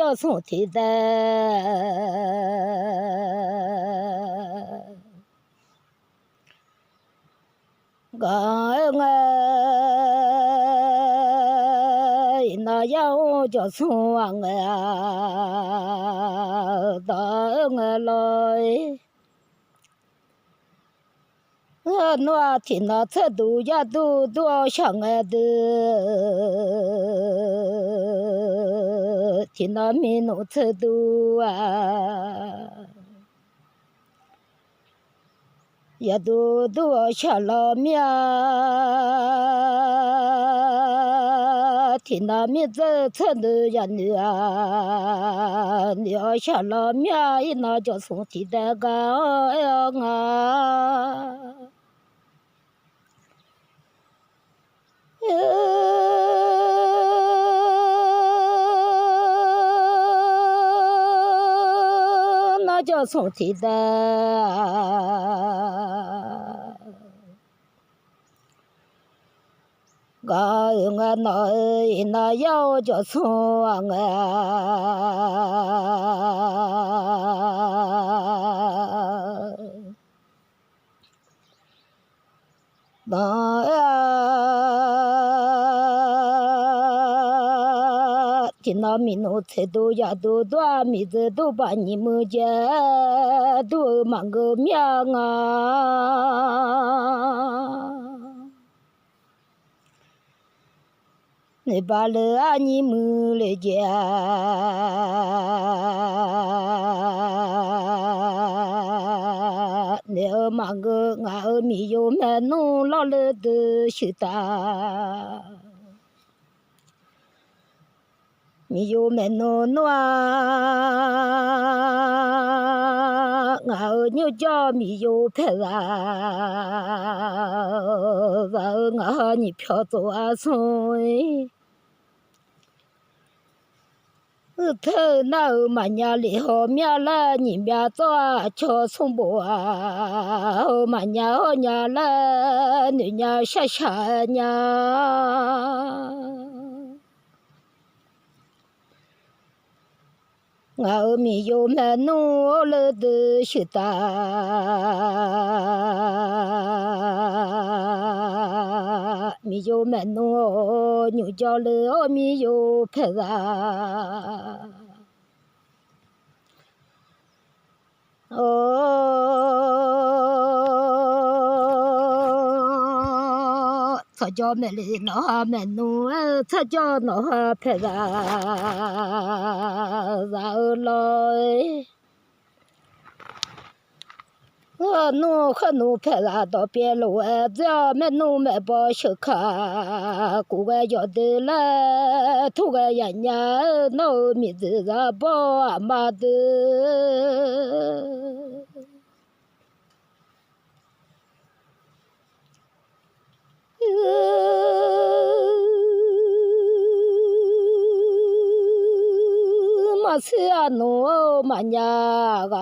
cho sống thì ta gọi ngay nó yêu cho sống ngay đó ngay lời nó thì nó sẽ đủ ya đủ đủ sang ngay được thì nó mình nó sẽ đủ ya đủ đủ sang lo mía thì nó mình sẽ đủ ya nữa nữa sang lo mía nó cho sống thì đã ga ngà nó cho sống thì đã ga ngà nó yêu cho sống ngà đó thì nó mình nó sẽ đồ ya đồ đồ mình sẽ đồ bán ni mua giá đồ mang cái miếng này bà lỡ anh mua lấy giá nếu mang cái ngã mi yo mẹ nó lo lỡ được sự ta mi yo mẹ nó ngã như cho mi yo phải là và ngã như phiêu走rồi thơ nào mà nhà li hồ mía la nhìn mía cho sung bò mà nhà la nữ nhà sa nhà ngao mi yo mẹ nu lơ de sự ta mi yo mẹ nu nhu cho lơ mi yo phải ra sao cho mẹ lì nó mẹ nu sao cho nó phải ra lời nu khăn nu phải ra đó bia lúa giờ mẹ nu mẹ bỏ sữa khá cụ cái giờ đi là thu cái nhà nó mi ra bỏ mà đi mà xưa nó mà nhà ga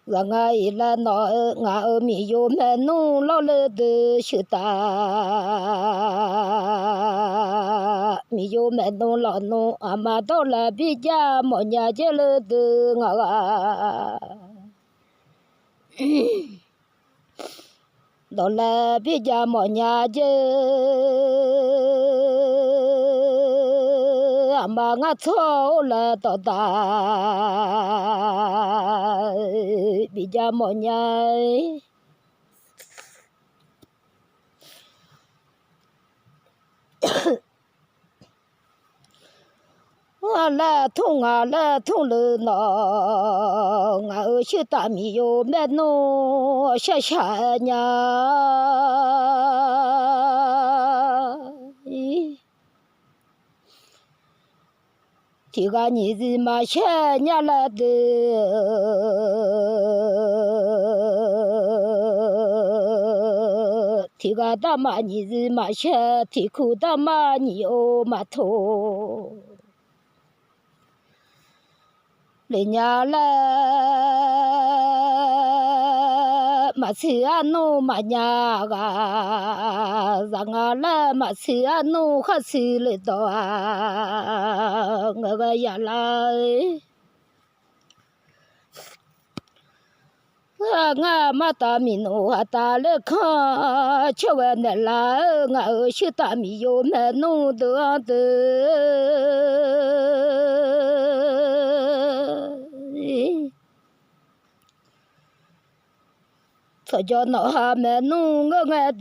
là ngày là nó ngã mi yo mẹ nu lo lơ de sự ta mi yo mẹ nu lo nu mà đâu là bây giờ mọi nhà chơi lơ de ngã đó là bây giờ mọi nhà chơi mà ngã thô là tao ta bây giờ mọi nhà là thùng lư nó ngã ở chỗ ta mi yo mẹ nó sa nhà thì ga nhị gì mà sa nhà là được thì ga ta mà nhị gì mà sa thì khu ta mà nhị ô mà thô lên nhà là 马西阿努马nhà ga rằng là mà si anh nu khát si lệ đó à ngờ cái nhà lại ngà mà ta mi nu ha ta lệ kha cho anh là ngà ở sư ta mi yo mẹ nu được cho cho nó ha mẹ nu ngơ nghe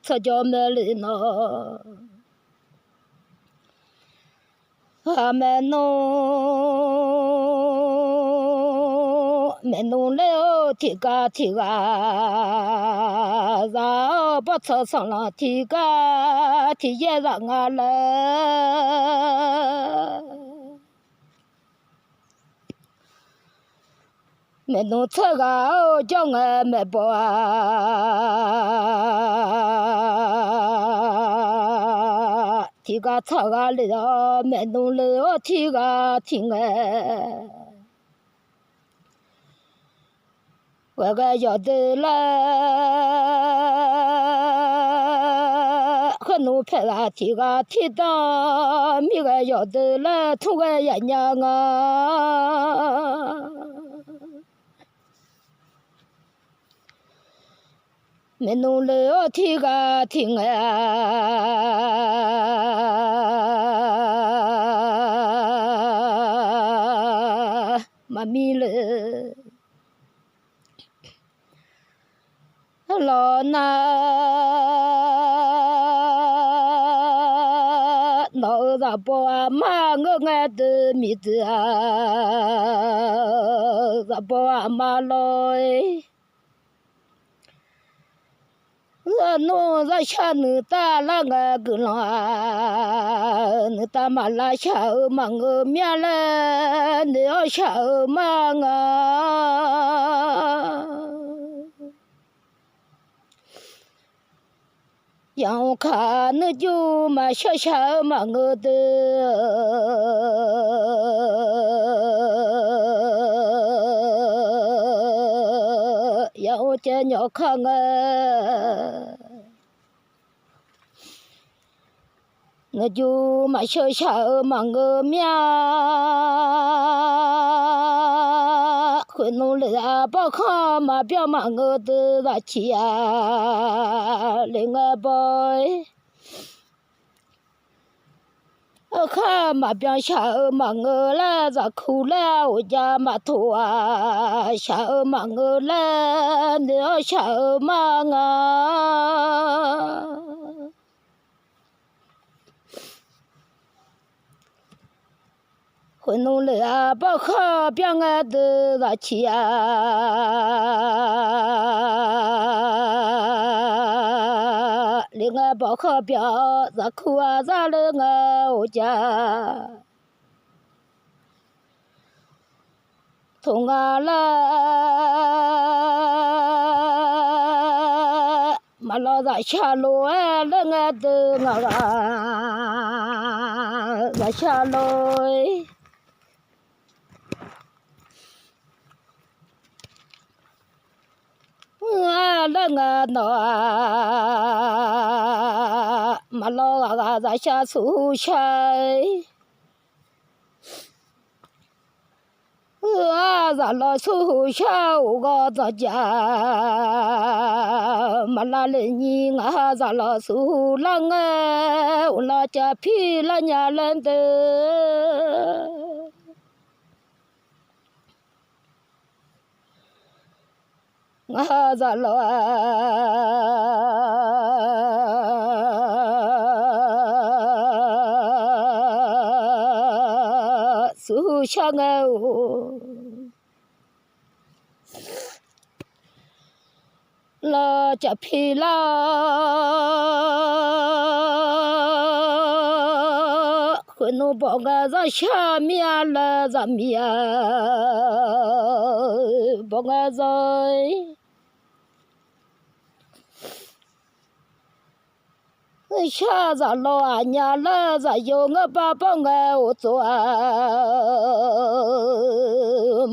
cho cho mẹ lì nó ha mẹ nu leo thì cả ra bắt cho sang là thì cả thì dễ rằng là mẹ nu chơi cả cho nghe mẹ bỏ thì cả chơi cả lỡ mẹ nu leo thì cả thì nghe我个要得了，很努拍啦，提个提到，米个要得了，土个也娘啊，没努力我提个提啊，妈咪了。老那老大伯妈我爱的米子啊，大伯妈来，我弄在下你打那个个啦，你打嘛拉下嘛我面了，你要下嘛啊。让我看那就嘛小小嘛我的，让我见鸟看啊，那就嘛小小嘛我面，会努力啊，不看嘛表嘛我的那起啊，另外boy。看嘛边下嘛我了，咋哭了？我家嘛头啊，下嘛我了，你要下嘛啊？会努力啊，不好边个的那起啊，另外不好边咋哭啊咋了我家，从啊了，嘛老在下路啊，那个的啊，在下路。那个那马老啊在下出差，在老出差我个在家，马拉的你啊在老出浪啊，我老家皮了伢人的。za lo su chang la cha phi la khun no bo ga za sha mia la za mia bo ga zai xa ra lo à nhà lơ ra yêu ngơ ba bao ngơ ô tô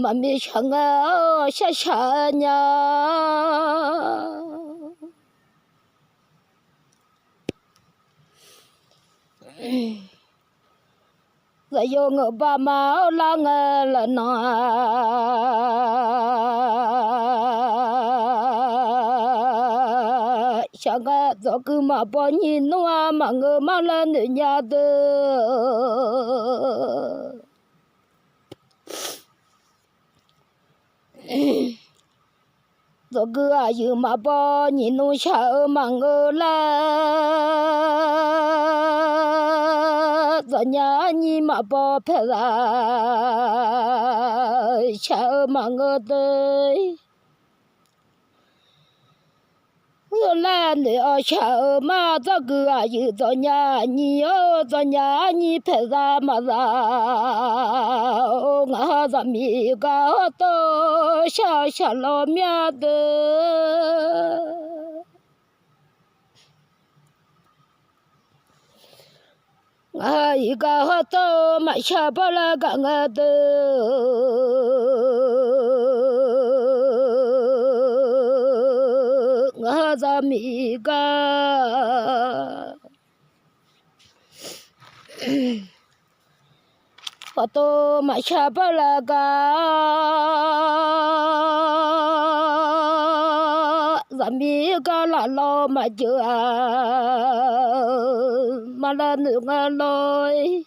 mà mi chẳng ngơ xa xa nhà ra yêu ngơ ba mà la ngơ là nó chẳng ngơ do cứ mà bỏ nhìn nó mà ngơ mà lên nữa nhà đơ do cứ ai yêu mà bỏ nhìn nó sợ mà ngơ là do nhà nhìn mà bỏ phải là sợ mà ngơ tới là nữa sợ mà do cứ ai yêu do nhà nhìn phải ra mà ra ngã ra mi ga to xa xa lo mía đơ ai ga to mà xa bao la ga ngã đơ ngã ra mi ga to mà xa bao la ga ra mi ga là lo mà chưa mà là nữa ngã lối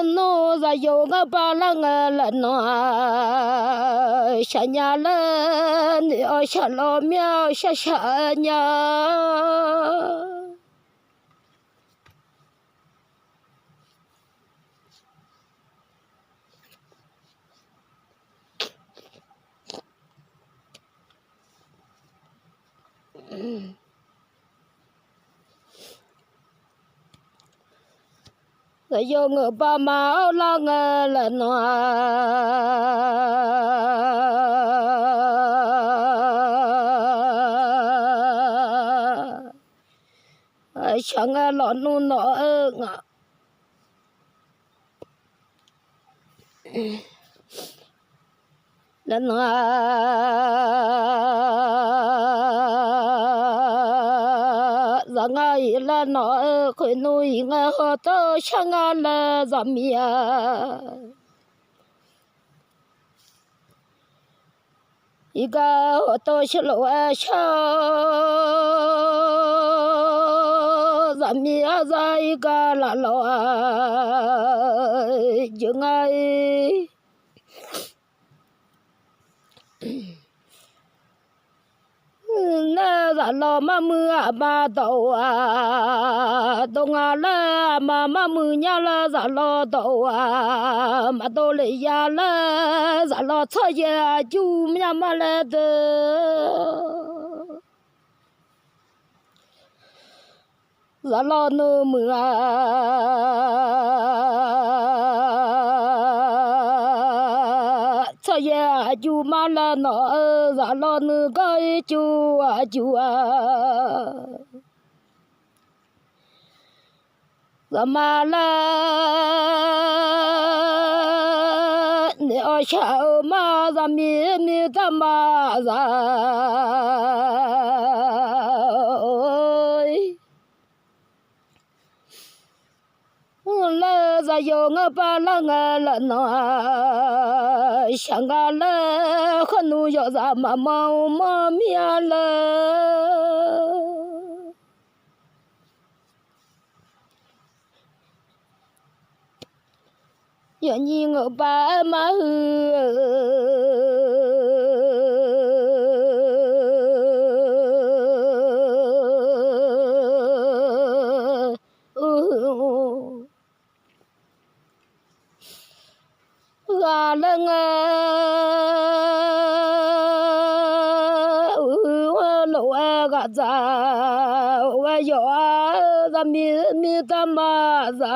nó ra yêu ngã ba la ngã là nó xa nhà lên nữa xa lo miao xa xa nhà rồi yêu ngờ ba má la ngờ là nó chẳng ngờ lọn nu nó ngờ là nó ra ngay là nó khơi nuôi ngờ họ to chẳng ngờ là giảm mía iga họ to sẽ lộ cho giảm mía ra iga là lộ dừng ngay nè giả lo mà mưa mà tàu đông là mà mưa nhà là giả lo tàu mà tàu lấy nhà là giả lo cho nhà chú nhà mà là đơ giả lo nô mưa cho nhà chú mà là nó giả lo nô cái chú giả mà là nếu sao mà giả mi ta mà giả là giả yêu ngờ ba là ngờ là nó chẳng ngờ là không nuôi cho giả mà mau mà mía là giờ nhìn ngờ ba mà gà lưng lộ gà già gió ra mi ta mà già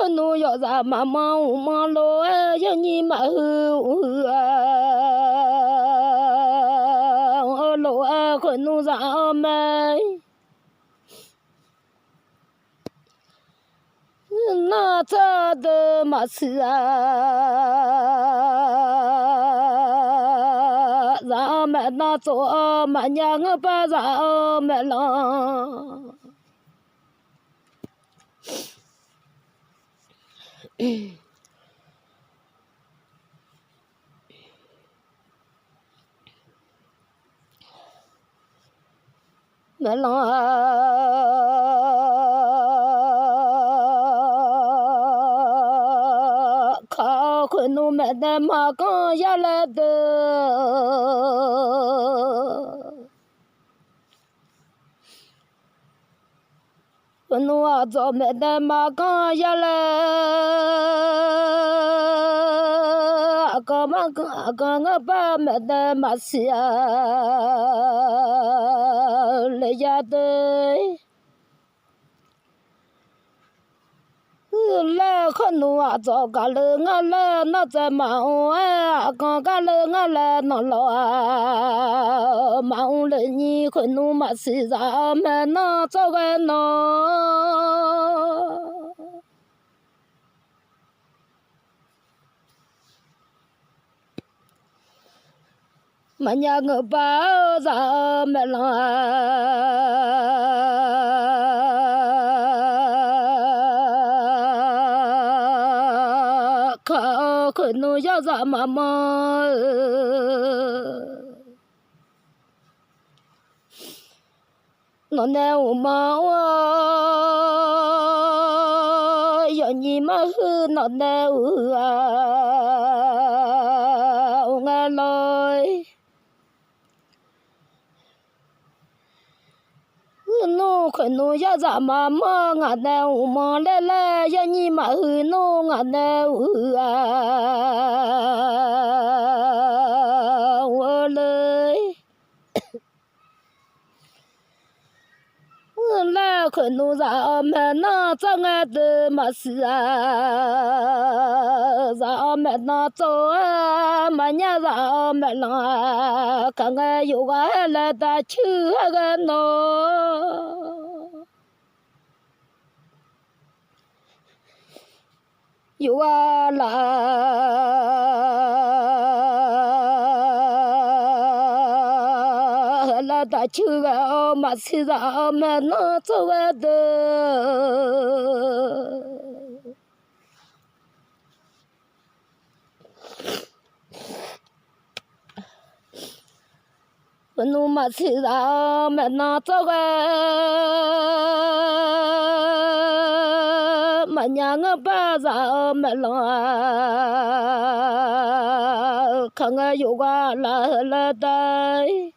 khăn nu yo ra mà lo ya ni mà hư lo khăn nu ra mà na ta de mà xưa ra mà na cho mà nhang ba ra mà lo mà lo khao khuyên nu mẹ đẻ mà con ya lệ de khuyên nu à cho mẹ đẻ mà con ya lệ con ba mẹ đẻ mà xia lệ ya de lệ khăn nu à cho cả lệ ngã lệ nó sẽ mạo con cả lệ ngã lệ nó lo mạo lệ nhi khăn nu mà xì ra mẹ nó cho cái nó mà nhà ngựa ba ra mẹ lo khởi nu ya ra mà nó neo mà giờ nhỉ mà hư nó neo nghe lời nu khởi nu ya ra mà ngã neo mà lê giờ nhỉ mà hư nu ngã neo lời lê khởi nu ra mẹ nó cho nghe từ mà xưa ra mẹ nó cho mà nhà ra mẹ nó cả nghe yêu cái là ta chưa cái nó yêu là ta chưa cái mà xưa ra mẹ nó cho cái nu mà xì ra mẹ nó cho cái mà nhà ngơ ba ra mẹ lo khang ngơ yoga là đây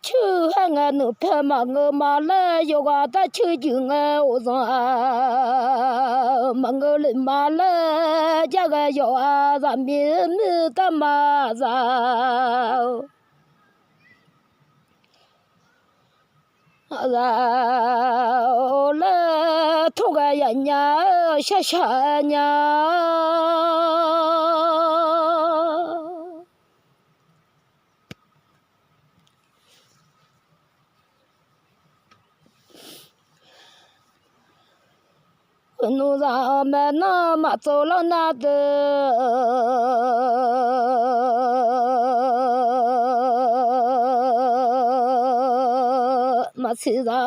chứ hàng ngơ nụ phe mà ngơ mà lê yoga ta chứ chữ ngơ ô ra mà ngơ lên mà lê cha cái yoga ra miên ta mà ra lê thu cái nhà xa nhà nu ra mẹ nó mà cho lo na de mà xí ra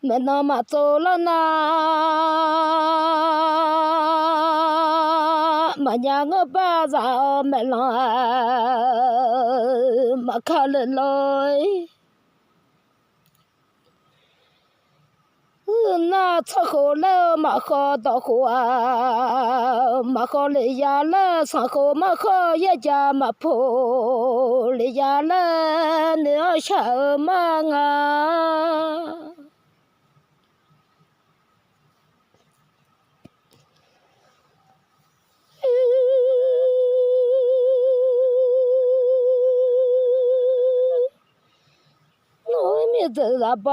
mẹ nó mà cho lo na mà nhà ngơ ba ra mẹ lo mà khá lên lối na cha khổ lơ mà khó đau khổ mà khó lệ ya lơ sang khổ mà khó ya cha mà phô lệ ya lơ nữa sợ mà ngà 米子啊包，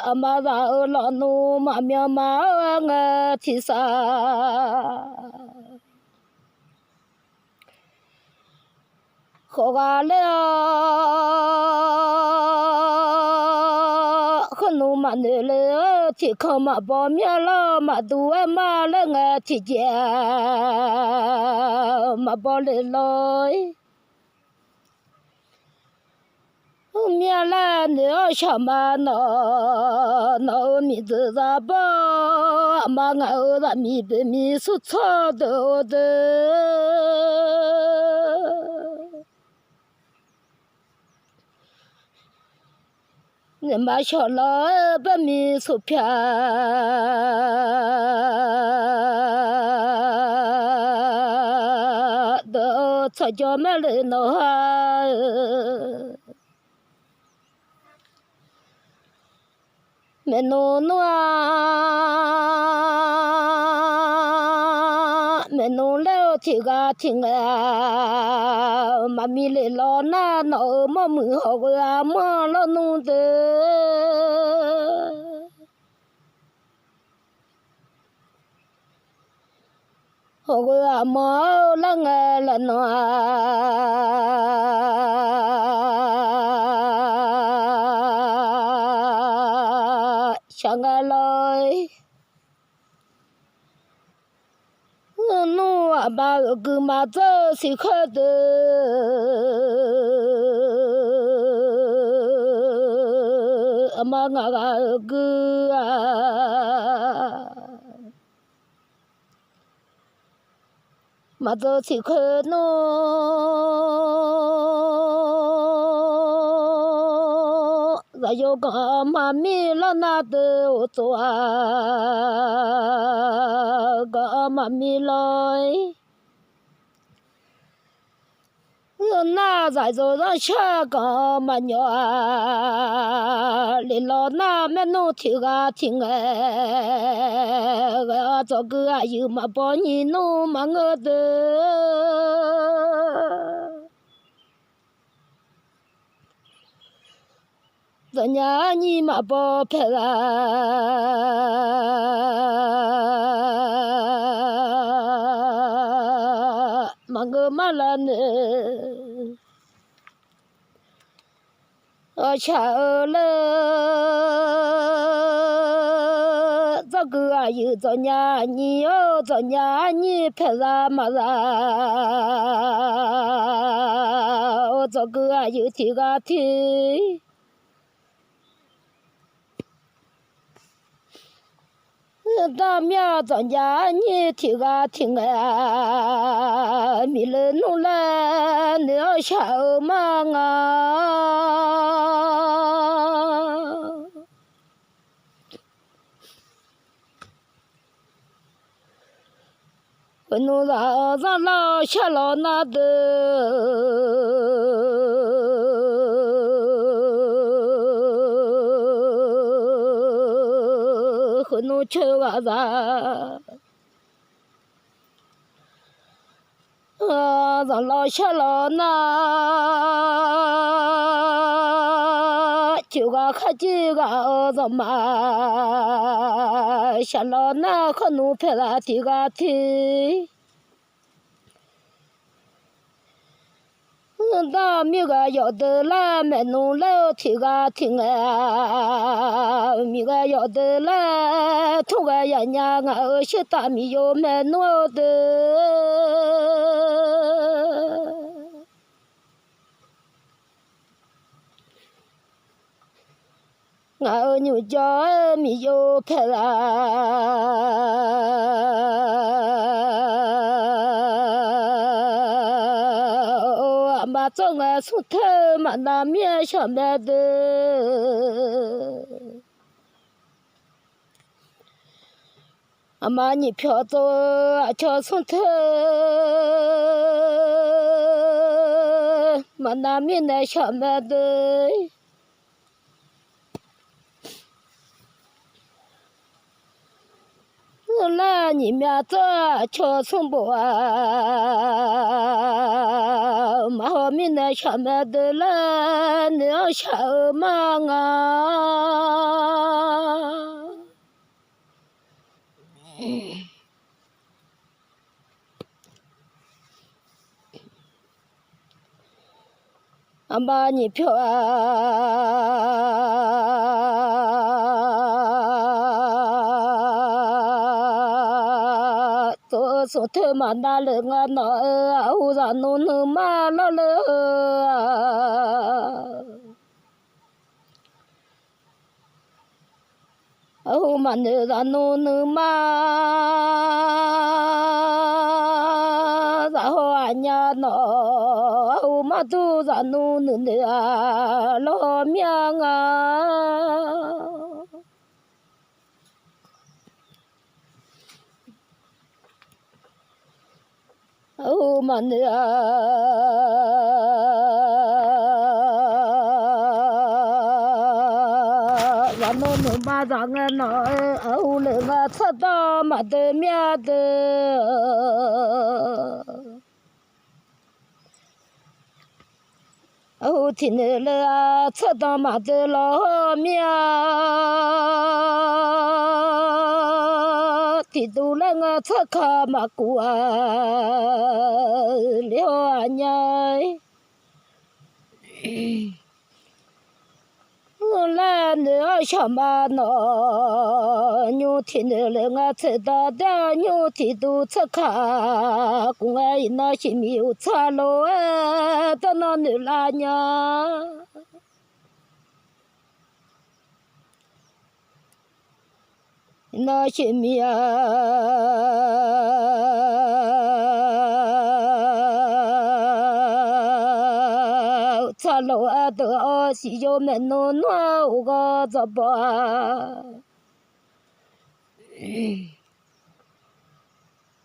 阿妈让老奴妈苗妈我提啥？好个了，很努嘛努了，提靠嘛包面了，嘛多嘛了我提家，嘛包了了。面来你要小嘛那米子咋包？嘛我那米白米是炒的的。你妈小了把米薯片都炒叫么来弄哈，没弄弄啊，没弄了听个听啊，妈咪来了那闹么门好个啊么了弄的。好个啊么了我了弄啊，想个来。弄啊把个嘛走谁看的？阿妈我个啊，嘛走谁看弄？咱有个妈咪了那的我做啊，个妈咪来。那在做让下个嘛鸟啊，你老那没弄听个听哎，我做个啊有嘛帮你弄嘛我的，人家你嘛帮拍啊，嘛我嘛了呢。我瞧了，这个啊有这伢你哦，这伢你拍啥嘛啥？我这个啊有听个听，大面这伢你听个听啊，米了弄了你要瞧嘛啊？我弄上老下老那的，我弄吃个啥？上老下老那，就个看几个什么？下老那可弄拍了几个天。大米个要得了，没弄了，听个听啊，米个要得了，土个呀娘啊，些大米要没弄的，我牛家米要拍啦。妈做我出头嘛那面上面的，阿妈你飘走叫出头，嘛那面那上面的，那把你面子瞧从不啊，马好命的下面的了，你要下嘛啊？俺把你票啊，做手头嘛拿了我那后让侬能嘛了了，后嘛能让侬能嘛，然后俺家那。嘛都让侬能啊老命啊，哦嘛能啊，让侬能把让俺那哦了我吃到嘛的面的。哦，听那了，吃到嘛的老命，提到了我吃卡嘛过啊，了娘，我来那小嘛那，牛听那了我吃到的牛提到吃卡，公安一那些没有查了啊，到那女拉娘。那些米啊，查了啊的西郊门弄暖我个咋办？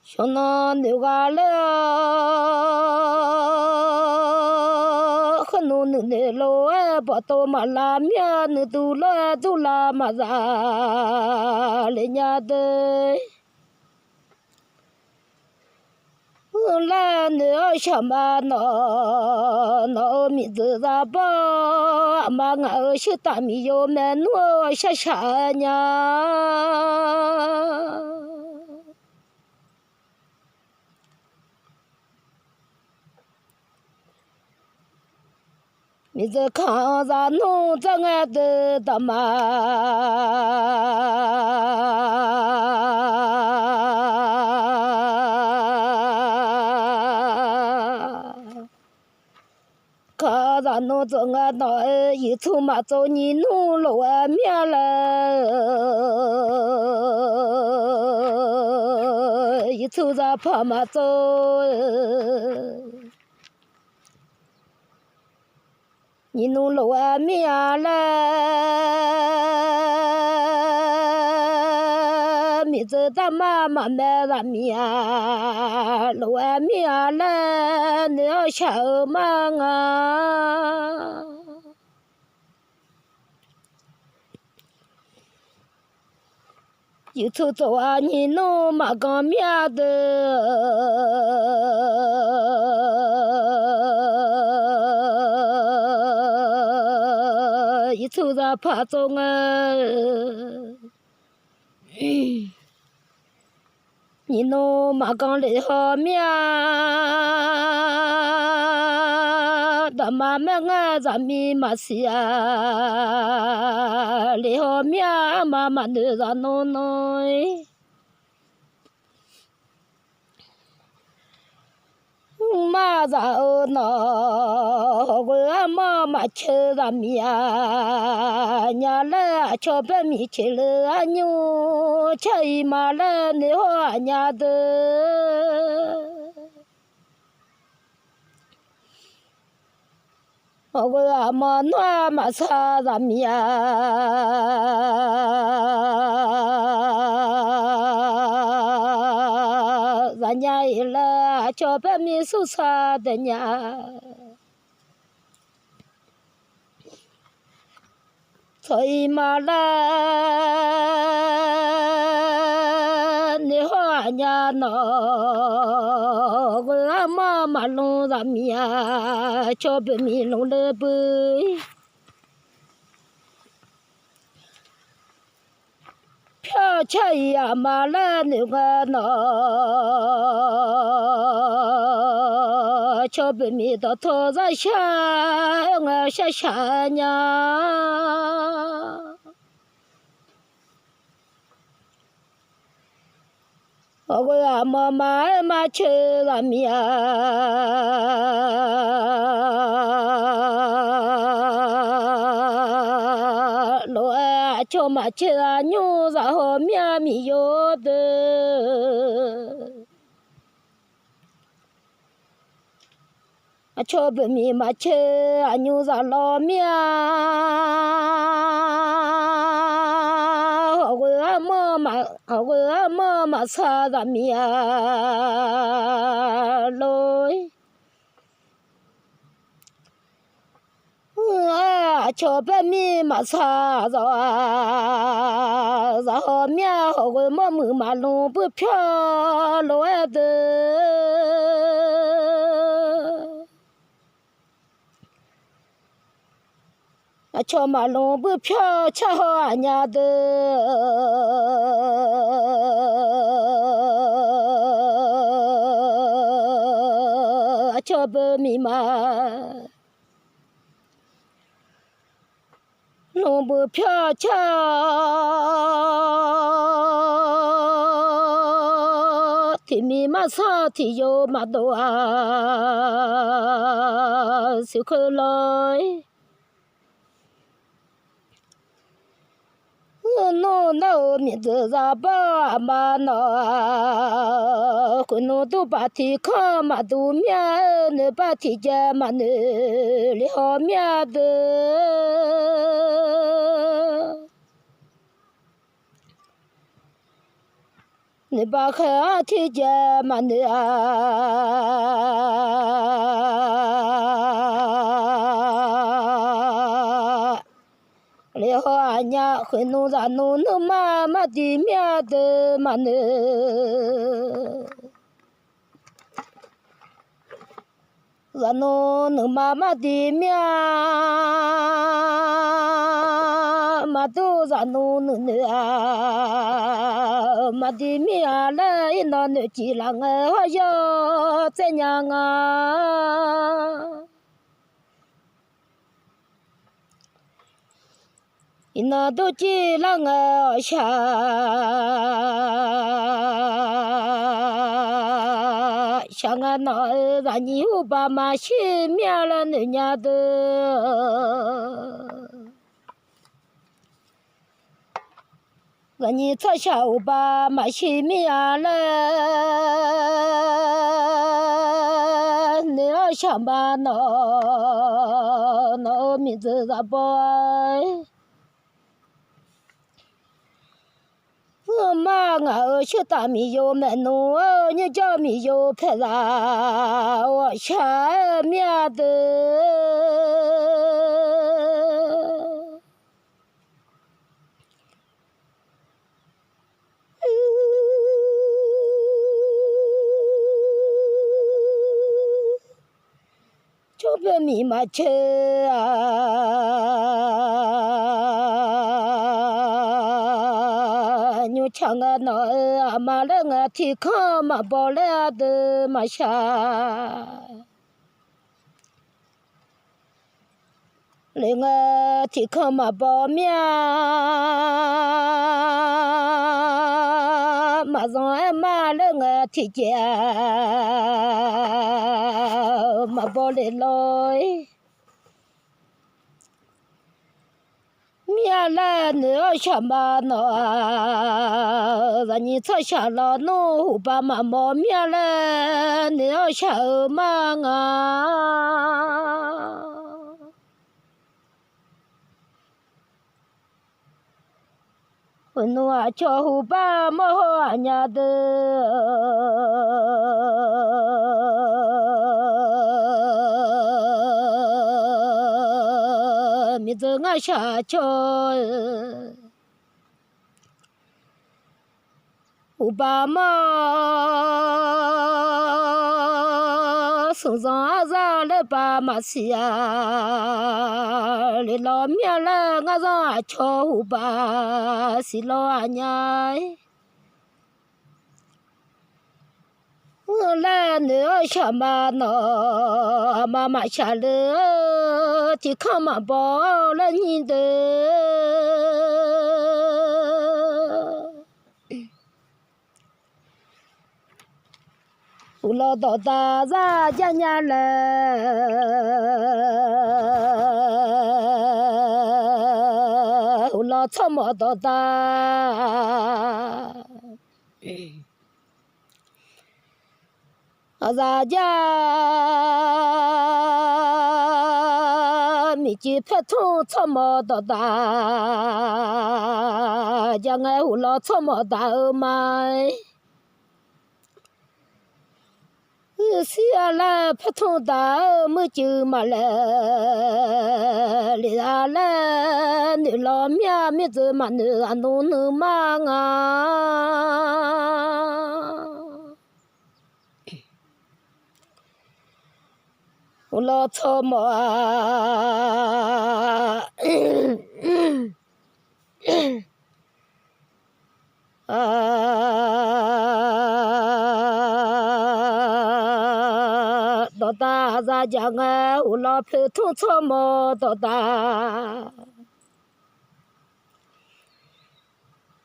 像那牛个了，很多人的路啊，把到马拉面，你都拉马扎，人家的。来那小嘛那米子咋办？嘛俺是大米要买那下下呢。米子看着弄着俺的大妈。看着弄着俺那一头嘛找你弄了俺面了，一头子怕嘛找。你弄了碗面了，米子大妈妈买碗面，了碗面了，你要小嘛啊？一头早啊，你弄嘛个面的，一头子怕中啊。你弄嘛刚来好面，大妈买俺咱们嘛是啊，来好面妈妈你让弄弄。嘛咋那我妈妈吃咱面，伢来吃白米吃了俺牛，吃一嘛了你好俺家的。我妈暖嘛擦咱面。人家一来叫白米手擦的呢，所以嘛来，你好 nó mà lông ra mía cho bê mi lông lơ bơi飘起呀嘛来那个那，桥北面的头上下我下下娘，我呀妈吃了面。cho mà chơi nhau ra hồ mía mi yo de cho bê mi mà chơi nhau ra lo mía họ mà xa ra mía lối cho bê mi mà xa ra hồ mía họ mà lông bự phiêu lối de cho mà lông bự phiêu cha hoa nhà de cho bê mi mà lông bự phiêu cha thì mi mà sao thì yo mà đồ sự khơi lối no mi tự ra ba mà nó quên nó tu ba thì khó mà tu mía nữa ba thì cha mà nữa li họ mía de nữa ba khá thì cha mà nữa lẽ hoa nhà khơi nô ra nô nô mà đi mía de mà nữa ra nô nô mà đi mía mà tu ra nô nô nữa mà đi mía lại nó nữa chỉ là người hoa yo trên nhà nó đâu chỉ là người xa sang anh nói là nhiều bà mà xin mẹ là nữ nhà de là nhiều thay sao bà mà xin mẹ là nữ sang bà nó mình tự ra bơi mà ngờ chưa ta mi yo mẹ nó như cho mi yo phải là cha mẹ de cho bé mi mà chơi chẳng nói mà lỡ thì khó mà bỏ lỡ de mà xa lỡ thì khó mà bỏ mía mà rồi mà lỡ thì chè mà bỏ lỡ lối mía là nữa chả mà nó và nhìn thấy chả là nó bà mà mò mía là nữa chả mà ngà nó cho bà mà hoa nhà de mi tự ngã xa cho u ba ma sung za za le ba ma si ya le lo mia le nga za cho u ba si lo a nhai là nữa chả mà nó mà chả lỡ chỉ không mà bỏ lên nhìn được lo đỏ ta ra nhà nhà là lo cho mà đỏ ta ra gia mi chỉ phải thu cho mò đó ta chẳng ai hú lo cho mò ta ở mai xia là phải thu ta mới chịu mà lẽ ra là nữ lo mía mi tự mà nữ ăn nữ mang à lo cho mà đó ta ra chẳng lo phải thu cho mà đó ta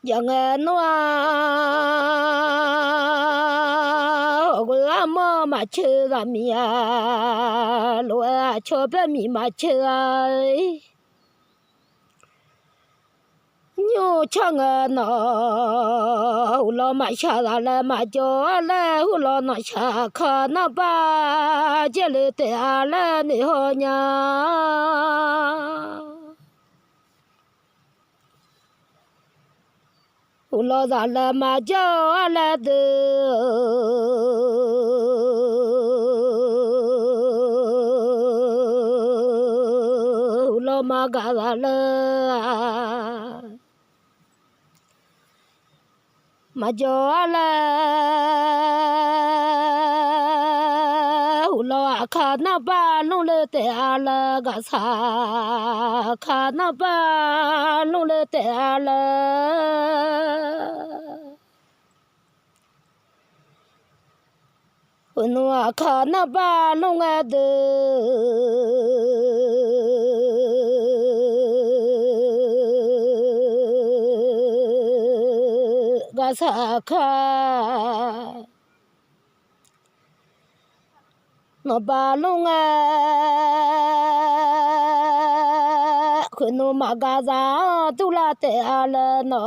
chẳng nó mà chơi ra mi à lo cho bé mi mà chơi nhiều chẳng nó lo mà cha ra là mà cho là lo nó cha khá nó ba chơi lệ tệ là nị ho nhà lo ra là mà cho là lo mà gà ra là mà cho là lo khá nó ba luôn lệ tệ là gà sa khá nó ba luôn lệ tệ là nó khá nó ba luôn nghe gà sa khá nó ba luôn khuyên nó mà gà ra tu la tệ là nó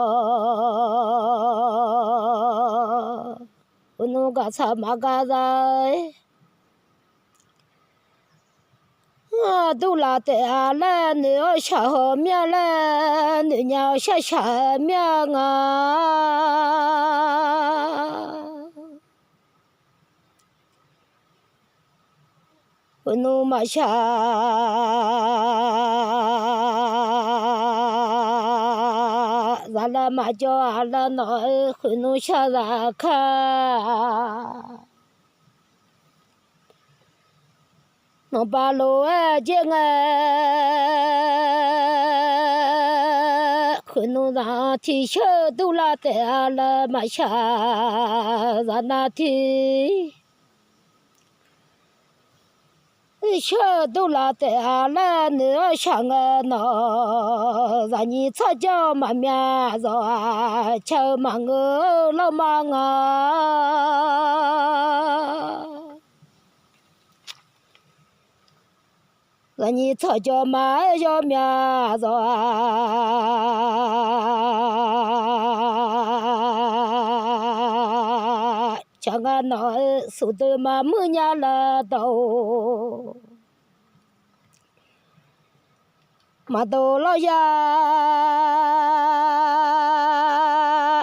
nó gà sa mà gà ra tu la tệ là nữa sợ mía là nữa nhau sợ mía ngà nó mà xa ra là mà cho là nó nó xa ra khá nó ba lô chênh nó ra thì sợ tu la tệ là mà xa ra na thì sợ đâu là tệ là nữa chẳng nó ra nhị cho cho mà mẹ rồi chờ mà ngỡ lâu mà ngờ ra nhị cho mà cho mẹ rồi chẳng nói số tư mà mưa nhà là đầu mà đầu lo ya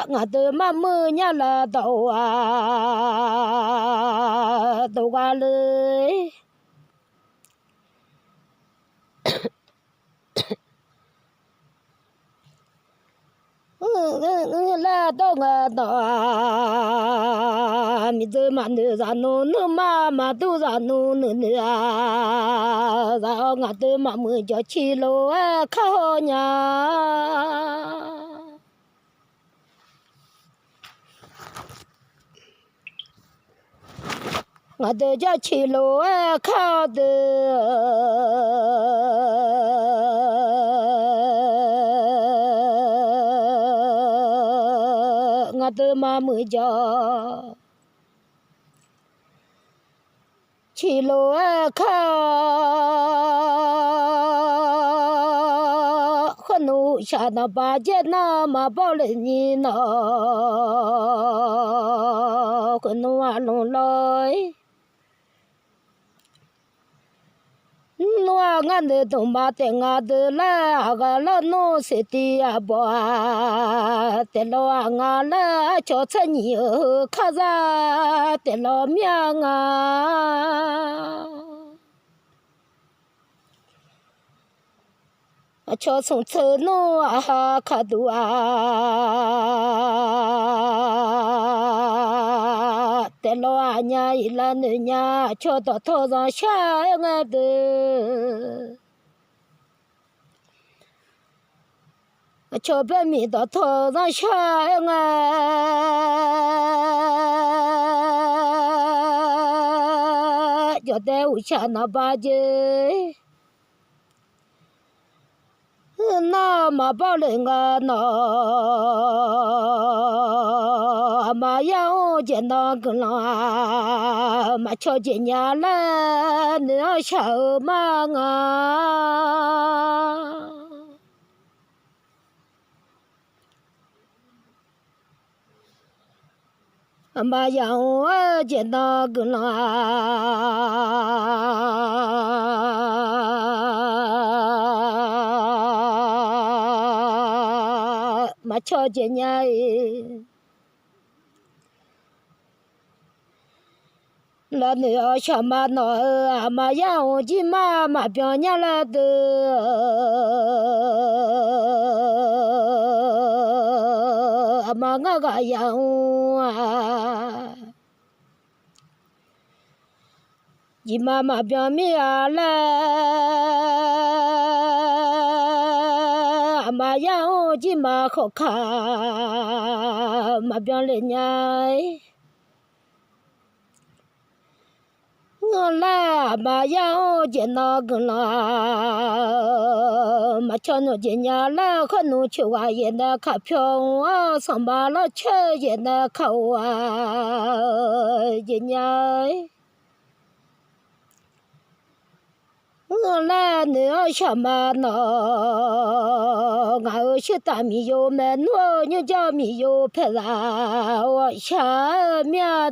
ngã tư mà mưa nhà là đầu đầu qua lưới là đâu ngờ đó mi giờ mà nữ ra nô nữ mà tu ra nô nữ nữ ra ngã tư mà mười cho chi lô khao nhà ngã tư cho chi lô khao tư ngã tư mà mười cho chi lô khao khôn nu cha na ba je na mà bao lệ ni na khôn nu à lông lôi noa ngân de tung ba te ngà de la ga la no se ti a bo te lo a ngà la cho chen ni kha za te lo mya ngà cho sung chơ no a kha du a te lo a nya i la ne nya cho to tho za sha ngà de cho bé mi to tho za sha ngà cho te u cha na ba je na mà bao lệ ngà nó mà yêu chuyện nó cứ lo mà cho chuyện nhà là nữa sợ mà ngà mà yêu chuyện nó cứ lo mà cho chuyện nhà là nữa sao mà nó mà yêu chỉ mà biểu nhà là được mà ngã cái yêu chỉ mà biểu mi à là mà yêu chỉ mà khó khăn mà biểu lên nhai là mà yêu chuyện nó gần là mà cho nó chuyện nhà là con nó chịu ai yên là khắp phong xong ba nó chơi yên là khâu chuyện nhà là nữa sao mà nó ngài ơi ta mi yêu mà nó như cho mi yêu phải là cha mẹ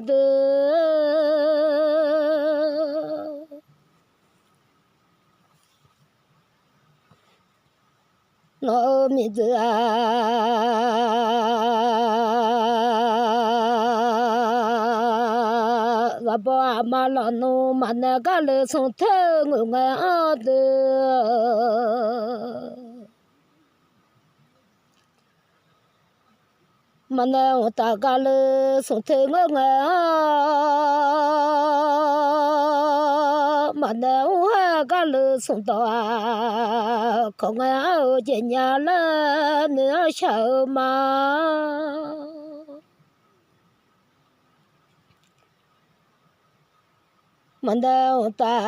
nó mi giờ là bỏ mà là nó mà nó cái lời sống thơ người nghe mà nó ta cái lời sống thơ người nghe mà nó cái lời sống to không nghe ở trên nhà là nữa sợ mà mình đâu ta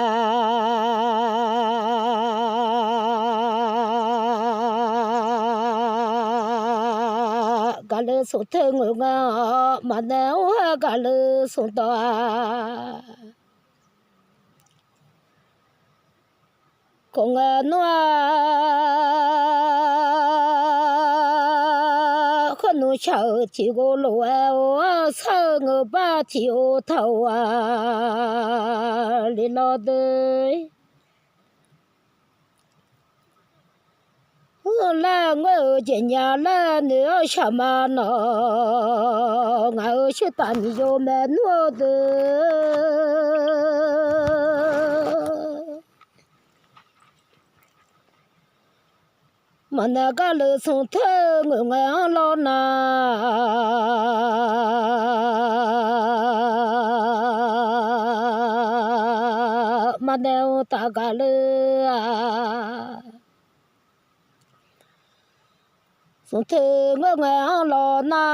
cả lư số thương người ngờ mà nếu cả lư số to cũng nó con nó sợ chỉ có lúa sợ người ba thiếu thầu đi lo tới là ngờ chuyện nhà là nữa sao mà nó ngờ chứ tạm vô mẹ nó mà nó cái lời sống thơ người nghe lo na mà đeo ta cả lư xuống thế ngơ ngơ lo na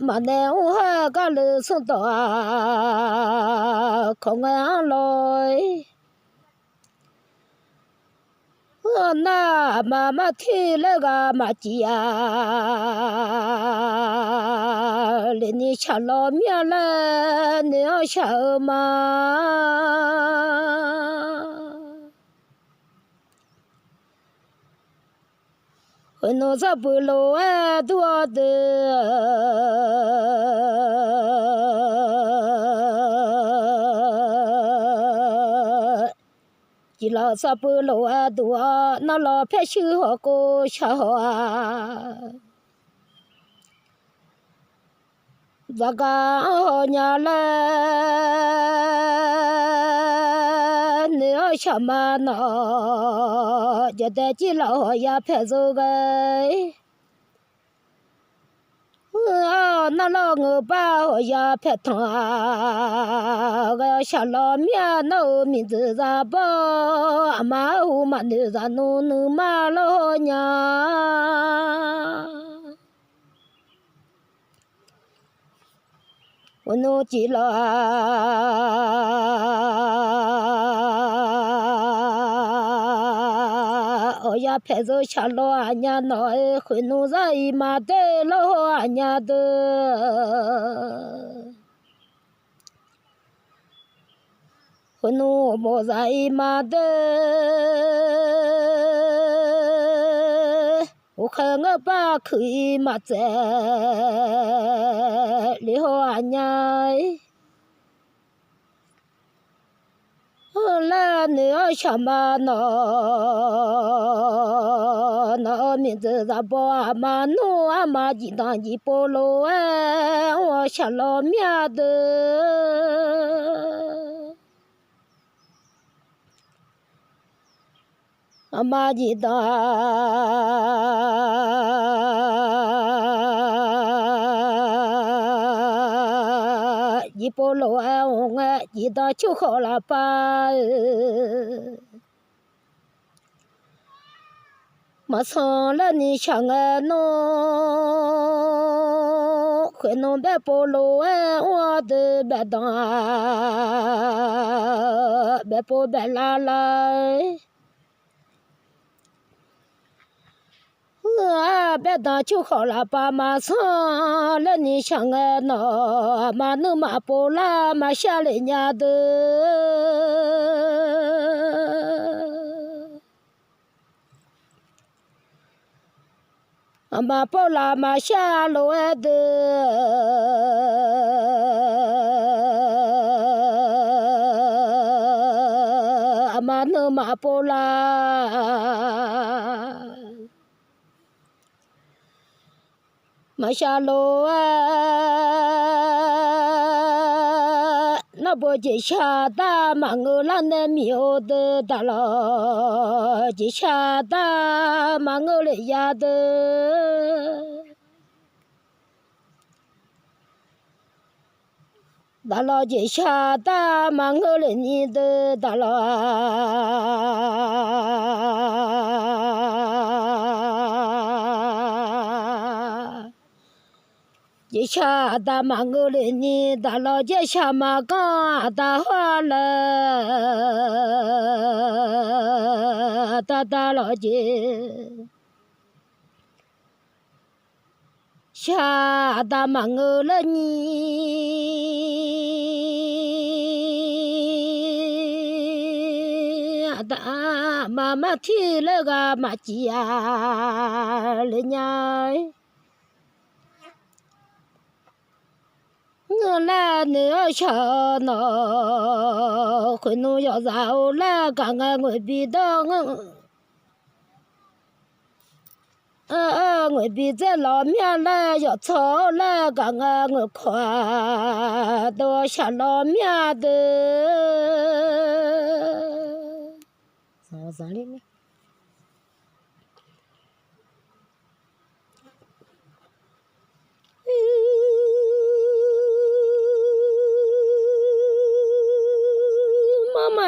mà đeo ha cả lư xuống tòa không ngơ lối na mà thi lệ ga mà chia lên đi chả lo miếng lên nếu chả mà nó ra bự lô đua đờ chỉ là sa bự lô đua nó lo phải chữ họ cô cha họ và cả họ nhà lên nếu chả mà nó giờ đây chỉ là họ ya phải rồi cái nó lo ngờ ba họ ya phải thằng cái chả lo mía nó mình tự ra bao mà hu mà nữ ra nó nữ mà lo nhà nó chỉ là ở nhà phải rồi chả lo anh nhà nói khuyên nó ra mà để lo anh nhà đó khuyên nó bỏ ra mà để ô khang ở ba khơi mà trẻ li ho anh nhai là nữa chả mà nó mình tự ra bỏ mà nó mà chỉ đang chỉ bỏ lô ô chả lo mía được mà chỉ đang chỉ bỏ lô ông chỉ đang chịu khó là ba mà sao lên đi chẳng nó khuyên nó bé bỏ lô ông de bé đang bé bỏ bé la lại bé đang chịu khó là ba mà sao lên đi chẳng nó mà nó mà bỏ la mà xa lên nhà mà bỏ la mà xa lối mà nó mà bỏ la mà xa lô nó bố chỉ xa ta mà ngư lan nè miêu đơ ta lo chỉ xa ta mà ngư lệ ya đơ ta lo chỉ xa ta mà ngư lệ ni đơ ta lo chỉ cha ta mà ngư lên ni ta lo chỉ cha mà có ta hoa lơ ta lo chỉ cha ta mà ngư lên ni ta mà thi lơ ga mà chia lên nhai là nữa chờ nó khuyên nó dạo dạo là cả ngày người bị đông người bị dễ lo miếng là dạo chờ là cả ngày người khỏe tôi sẽ lo miếng được sao sao lên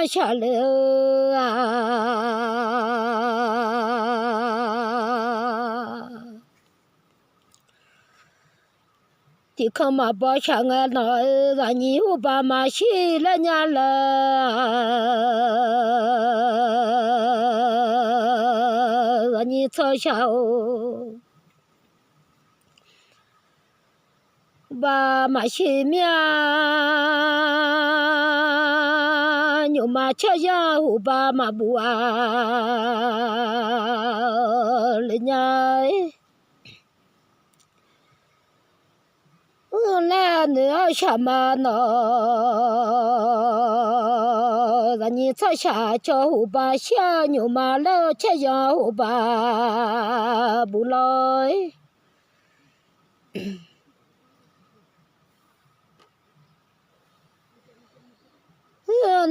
下来啊！你看嘛，把下俺那让你我爸妈洗了年了，让你操下哦。爸妈洗面，牛妈吃香，我爸妈不啊，人家。来那什么呢？让你吃下叫我把小牛马了，吃香我把不来。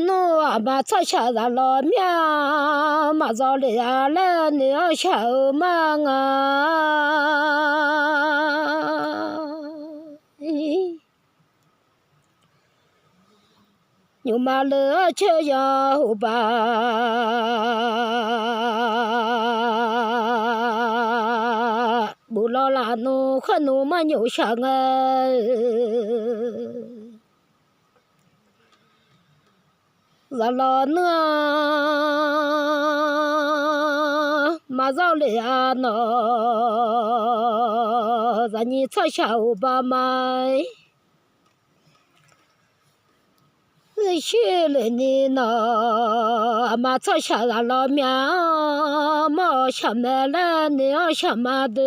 侬阿妈吃下咱老面，马早来啊来你要小嘛啊。牛马了吃香我把不老啦侬和侬嘛牛香啊。咱老呢，马早来啊喏，让你吃下我爸妈，去了你喏，马吃下咱老面，毛下买了你要什么的。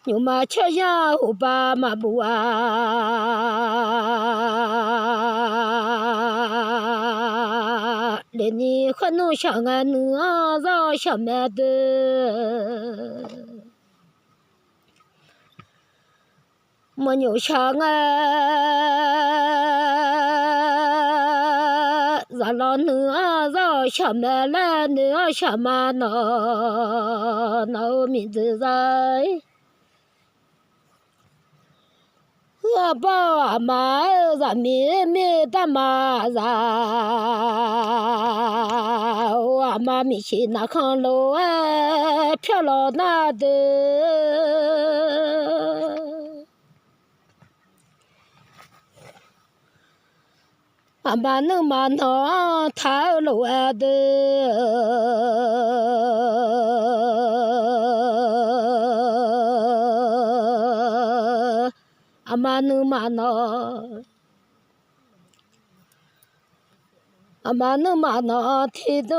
牛马吃香，我爸妈不啊，来你和侬相爱侬让相买的，没牛相爱，让老侬让相买了，你要相买喏，那名字在。我爸妈让妹妹的妈让，我妈咪去那看路漂老那的，俺妈能嘛能太路的。阿妈能嘛呢？阿妈能嘛呢？提到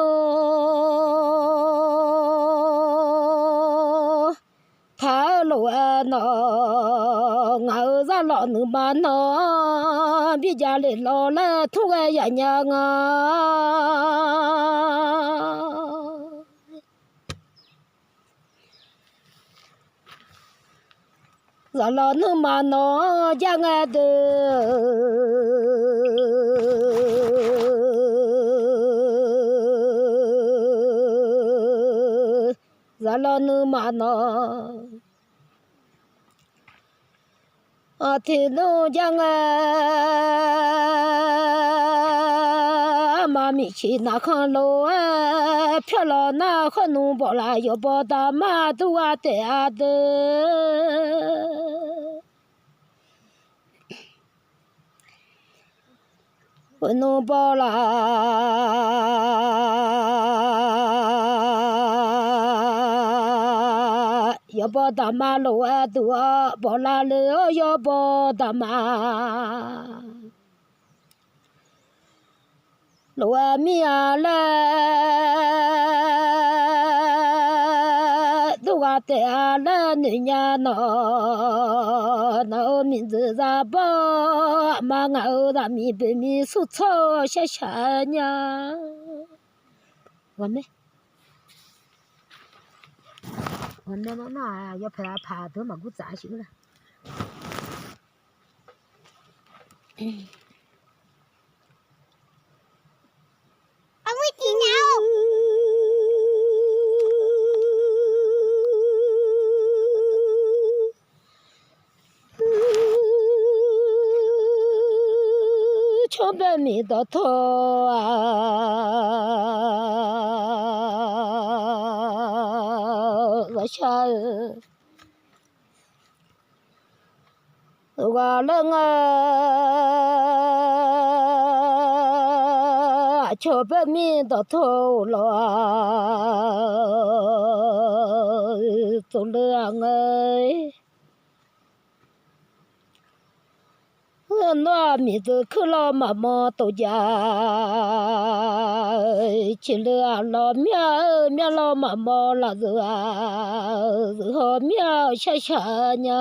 太路呢，俺咱老能嘛呢？比家里老了，头个爷娘啊。咱老能嘛能家爱的，咱老能嘛能，听侬家爱妈咪去那看路漂老那和侬包啦要包大马都带的。我弄包啦，要包大马路多，包啦了要包大马，路米啊来，都带啊来你家那名字咋包？妈我让米白米蔬菜谢谢呀，我们那要陪他爬都没够扎修了。被米的头啊，我下我人啊，就被米的头了，走了哎。nó mi từ cứ lo mà tổ gia chỉ lừa lo mía mía lo mà là vừa vừa mía xa xa nha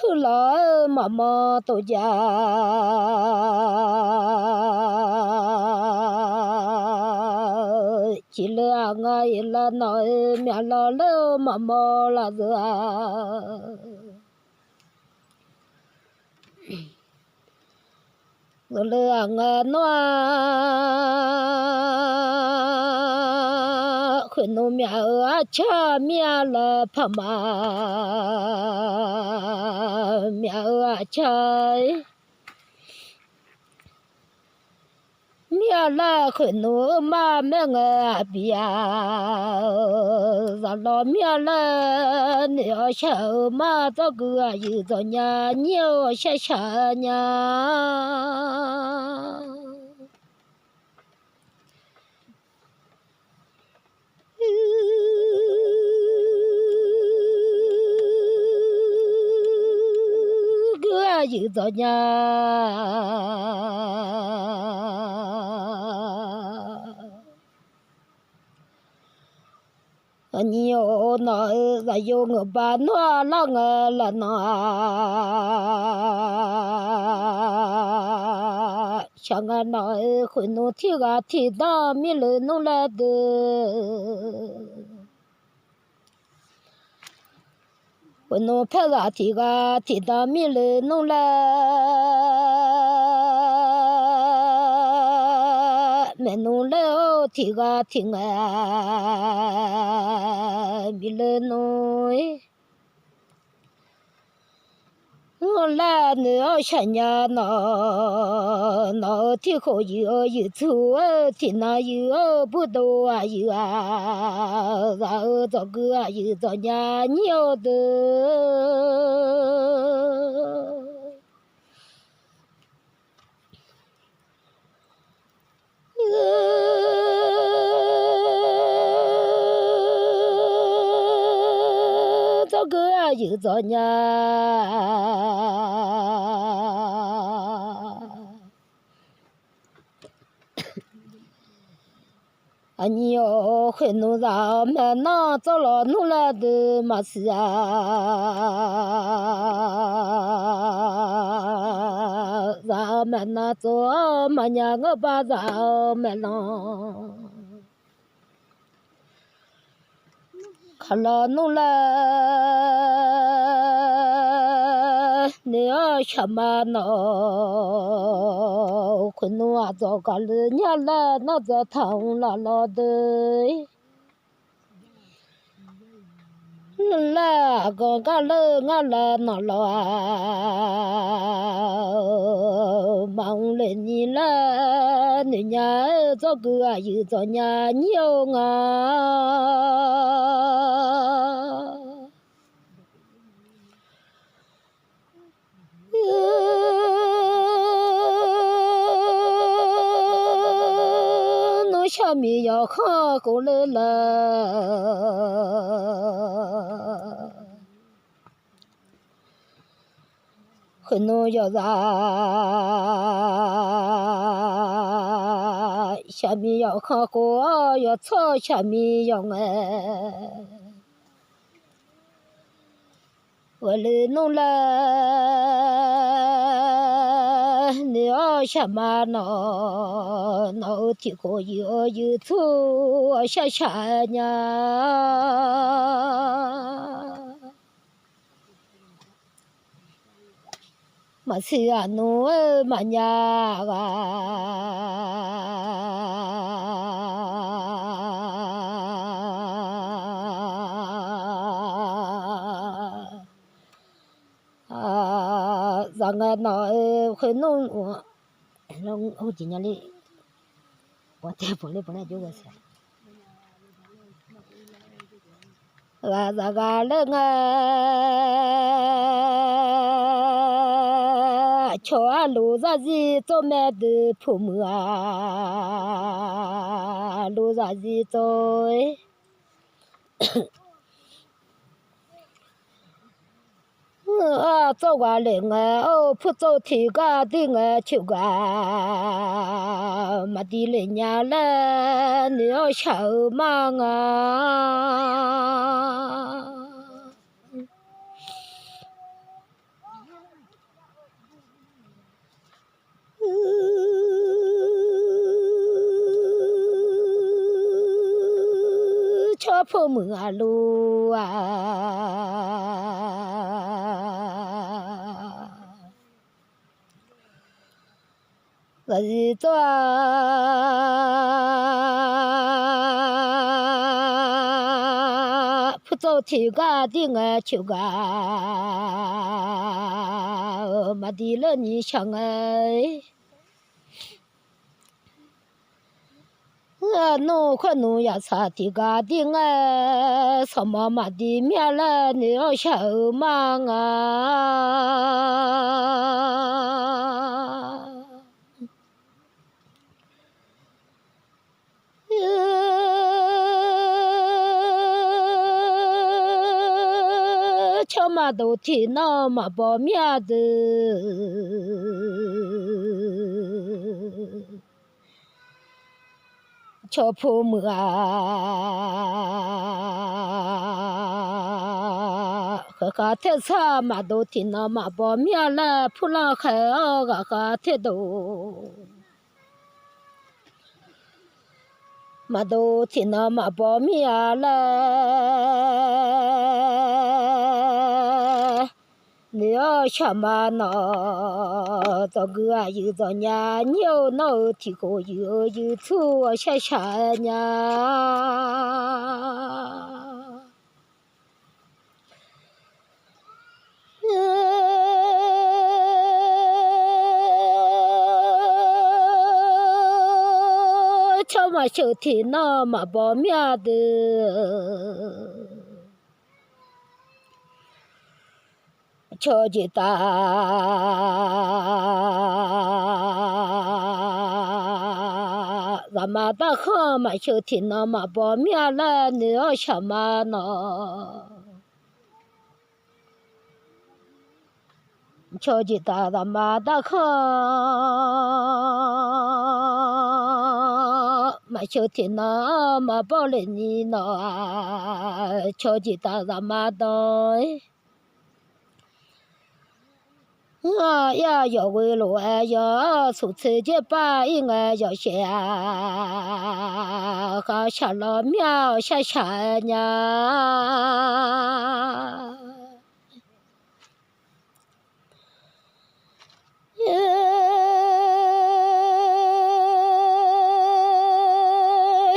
cứ lo mà tổ gia chỉ lừa ngay là nói mẹ lo lỡ mà là vừa lừa ngay nó khuyên nó mẹ ở cha mẹ là phàm mẹ ở cha mẹ là khuyên nó mà mẹ nghe bia rồi lo mẹ là nếu sợ mà tôi cứ ở rồi nhà nhiều sẽ nhà giữ cho nhà nhiều nói là vô người bán nó lo ngờ là nó chẳng ai nói khuyên nó thì đó mi lỡ nó là được nó phải là thì đó mi lỡ nó là mẹ nó lỡ thì nghe mi lỡ nói nó là nữa chẳng nhà nó thì khó ở thu thì nó ở bút đồ ra cho cứ cho nhà nhiều cho cứ cho nhà nhiều khuyên nó ra mẹ nó cho lo nó là được mà xia ra mẹ nó cho mà nhà ngõ ba ra mẹ nó khăn lo nó là nếu chăm mà nó khuyên nó cho cả lứa nhà là nó cho thằng là lo đấy là còn cả lứa ngã là nó lo mong lên nhìn là người nhà cho cứ cho nhà nhiều ngà nó cha mi ya kha cô lơ là khuyên nó ya ra cha mi ya kha cô ya cho cha mi ya nghe vậy nó là nếu chăm mà nó thì có gì thu xa nhà 马西啊努马呀rằng nó khơi nó ô chỉ nhà đi qua thế bữa nay juga sih gà lưng cho lúa ra gì cho mẹ được phụ mưa lúa ra gì tôi做个人不做体个的去个，没得人家了，你要小忙啊。瞧破门路啊！我是做不做体个的去个，没得了你想哎。弄可弄呀，啥的个的什么嘛的面了，你要小忙啊。瞧嘛都听那嘛包面的。瞧破门啊，和太差嘛都听那嘛包面了，扑浪海和太多，嘛都听那嘛包面了。你要想嘛那这个有这年牛那提个有醋下下呀，瞧嘛小天那嘛包面的。瞧见大，咱们大河嘛小天那嘛包面了，你要什么呢？瞧见大咱们大河嘛小天那嘛包了你呢？瞧见大咱们的。呀，要为路要出车就把应该要下，好下了苗下下呀。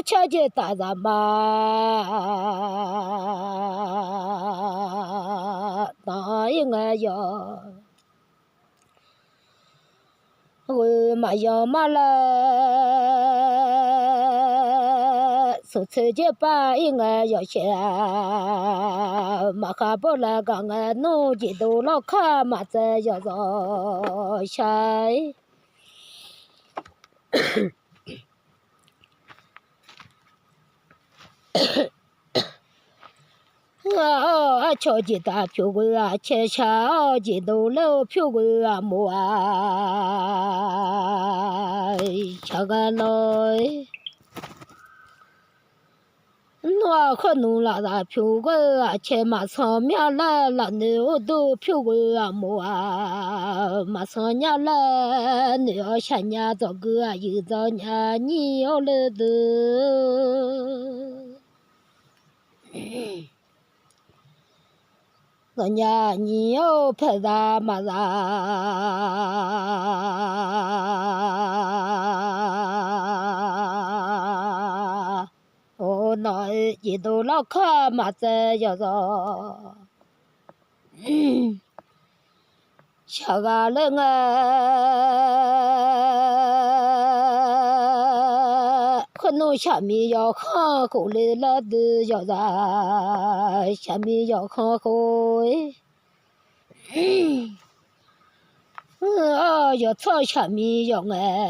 瞧见大人嘛，那应该要。我嘛要嘛了，出车就把应该要下，嘛哈不来刚个弄几多老卡嘛在要着下。瞧见大票个切下几多老票个么瞧个来。我可弄了大票个切嘛上面了，那你我都票个么嘛上面了，你要下年这个有这年你要来的。nhà nhiều phải ra mà ra ô nói gì đâu lo khó mà chơi giờ rồi chả gà lên con nuôi chả mi giờ khó cũng lên là từ giờ ra chả mi giờ khó khôi giờ cho chả mi giờ nghe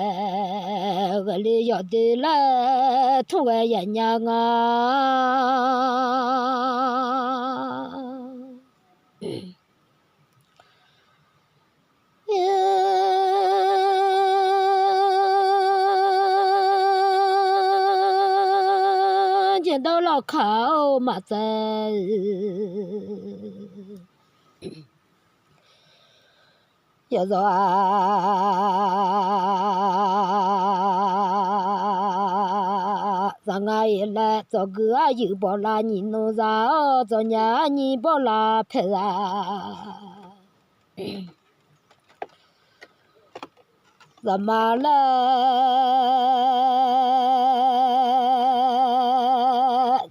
cái lý giờ đi là thu cái nhà ngà chuyện đâu là khảo mà chơi giờ rồi rằng ai là cho cứ ai giữ bỏ là nhìn nó ra cho nhà nhìn bỏ là phải ra怎么了？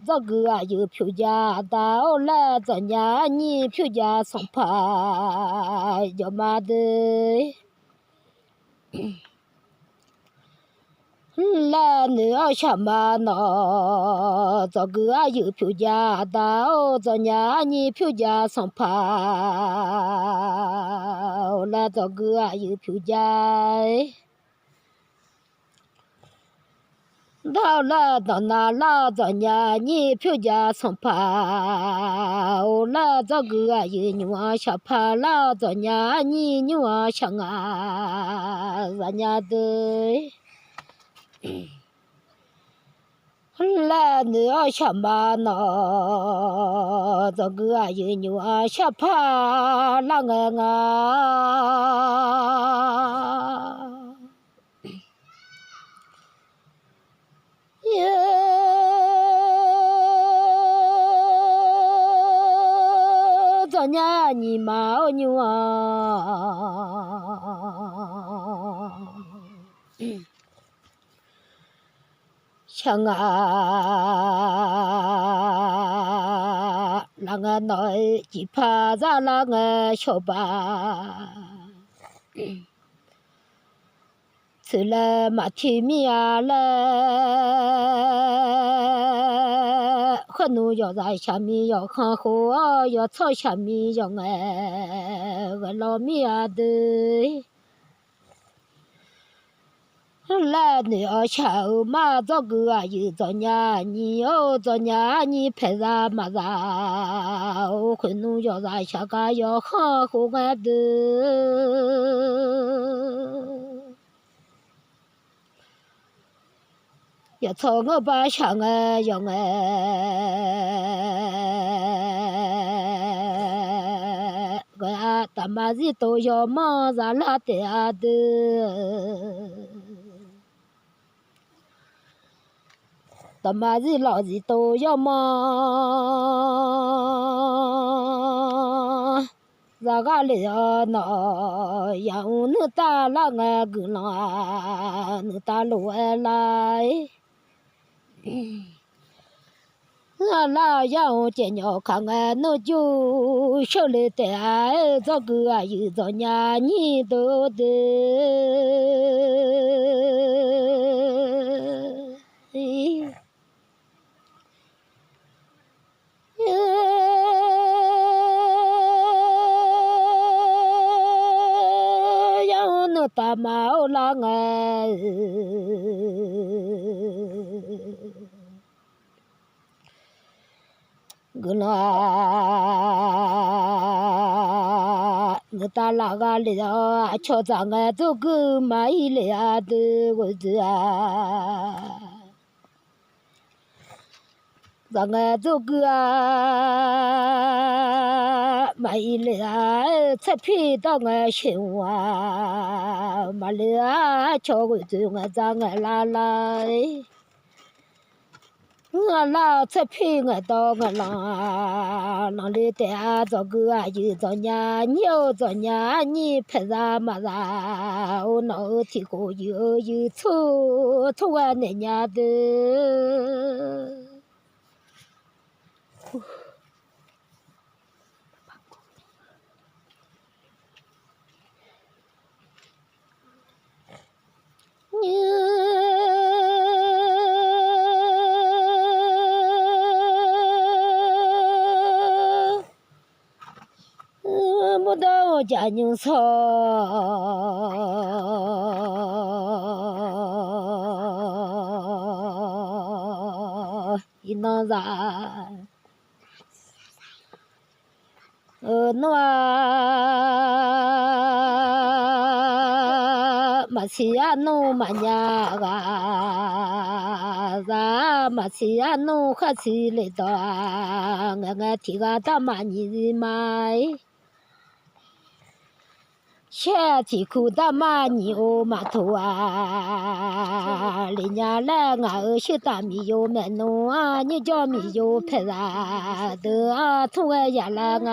这个啊有票价到了，这年你票价上爬，要嘛的。là nữa chả mà nó cho cứ ai giữ phiếu giá đào cho nhà nhị phiếu giá xong phá là cho cứ ai giữ phiếu giá đào là đó là cho nhà nhị phiếu giá xong phá là cho cứ ai giữ nhua chả phá là cho nhà nhị nhua chẳng à ra nhà đời là nữa chả mà nó cho cứ ai giữ nhua chả phá là ngờ ngà cho nhà nhị máu nhua chẳng à là nghe nói chỉ pha ra là nghe cho bà此了马提米亚了很多要在下面要看好要朝下面要爱个老米亚的là nữa chào mà cho cứ ai cho nhà nhiều cho nhà nhị phải ra mà ra khuyên nu cho ra chả cả yo khó khổ nghe được giờ cho ngơ ba chẳng nghe yo nghe cái à tạm mà gì tôi yo mà ra là thế à được tầm mà gì lọ gì tôi yo mà ra gà lì nó yêu nữ ta là nghe cứ nó nữ ta lùi lại là yêu chuyện nhỏ khang nghe nó chú sợ lì té cho cứ ai cho nhà nhị đồ đi ta máu la nghe guna người ta là gà lì đó cho rằng nghe tôi cứ mãi lì à từ của tôi rằng nghe tôi cứ mãi lì chấp phi đó nghe chịu mà lì cho của tôi nghe rằng nghe la lại 我老出皮我到我郎里带着个有着娘牛着娘你拍啥么啥，我脑提过有错我那娘的。没到我家人操，一弄啥？那马西亚弄马nhà个，啥马西亚弄哈西来的啊？我提个大马尼买。前提苦大马尼欧马头啊，人家来俺学大米有卖弄啊，你叫米有拍啥的啊？从俺家来啊。